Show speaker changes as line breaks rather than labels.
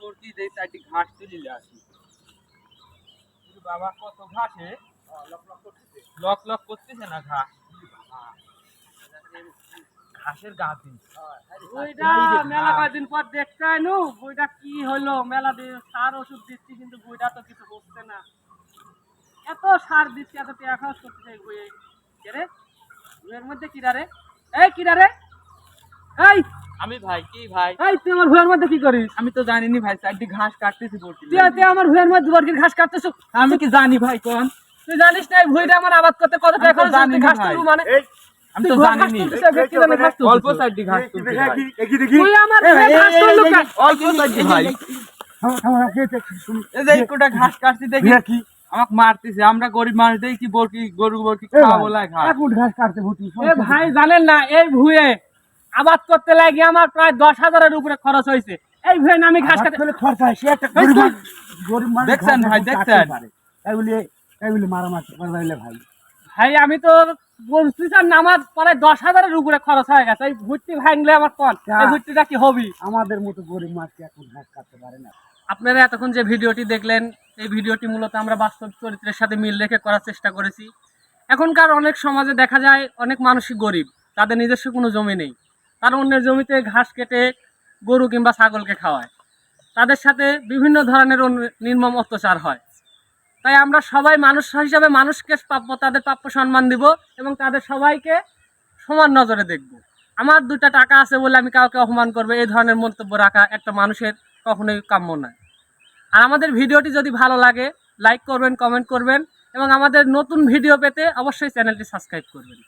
করছি দেই চারটি ঘাস তুলে আসি। বাবা কত ঘাসে লক লক করতেছে না ঘাস, ঘাসের গাছি
বইটা মেলা কয়েকদিন পর দেখতে আইনু বইটা কি হলো, মেলা দিয়ে সার ওষুধ দিচ্ছি কিন্তু বইটা তো কিছু হচ্ছে না। এত সার দিচ্ছি, এত টাকা খরচ করতেছে এই বইয়ে। রে বইয়ের মধ্যে কিরা রে, এই কিরা রে, এই
আমি ভাই কি ভাই,
এই তুই আমার ভুঁয়ের মধ্যে কি করিস?
আমি তো জানিনি ভাই চারটি ঘাস কাটতেছি বলছি।
তুই আমার ভুঁয়ের মধ্যে বর্গির ঘাস কাটতেছ?
আমি কি জানি ভাই কোন,
তুই জানিস না এই ভুঁইটা আমার আবাদ করতে কত টাকা খরচ হচ্ছে? ঘাস তুলবো মানে
আমি তো জানিনি। অল্প চারটি ঘাস তুলছি ভাই।
তুই আমার ভুঁয়ে ঘাস তুললু কেন?
অল্প চারটি ভাই, এই যে একটা ঘাস কাটছি দেখি আমাকে মারতেছে। আমরা গরিব মানুষ দেখি কি বলকি গরু বলকি খাওয়া বলা ঘাস।
এ ভাই জানেন না এই ভুঁয়ে আবাদ করতে লাগে আমার প্রায় 10,000-এর উপরে খরচ হয়েছে। এই ভুঁয়ে আমি ঘাস কাটতে
দেখছেন ভাই, দেখছেন
ভাই আমি তো বলছি স্যার নামাজ পরে 10,000-এর উপরে খরচ হয়ে গেছে। এই ভুট্টি ভাঙলে আমার কোন এই ভুট্টিটা কি হবি?
আমাদের মতো গরিব মানুষ এখন ঘাস কাটতে পারে না।
আপনারা এতক্ষণ যে ভিডিওটি দেখলেন এই ভিডিওটি মূলত আমরা বাস্তব চরিত্রের সাথে মিল রেখে করার চেষ্টা করেছি। এখনকার অনেক সমাজে দেখা যায় অনেক মানুষই গরিব, তাদের নিজস্ব কোনো জমি নেই, তারা অন্যের জমিতে ঘাস কেটে গরু কিংবা ছাগলকে খাওয়ায়, তাদের সাথে বিভিন্ন ধরনের নির্মম অত্যাচার হয়। তাই আমরা সবাই মানুষ হিসাবে মানুষকে প্রাপ্য তাদের প্রাপ্য সম্মান দিব এবং তাদের সবাইকে সমান নজরে দেখব। আমার 2টা টাকা আছে বলে আমি কাউকে অপমান করবো এই ধরনের মন্তব্য রাখা একটা মানুষের কখনোই কাম্য নয়। আর আমাদের ভিডিওটি যদি ভালো লাগে লাইক করবেন, কমেন্ট করবেন এবং আমাদের নতুন ভিডিও পেতে অবশ্যই চ্যানেলটি সাবস্ক্রাইব করবেন।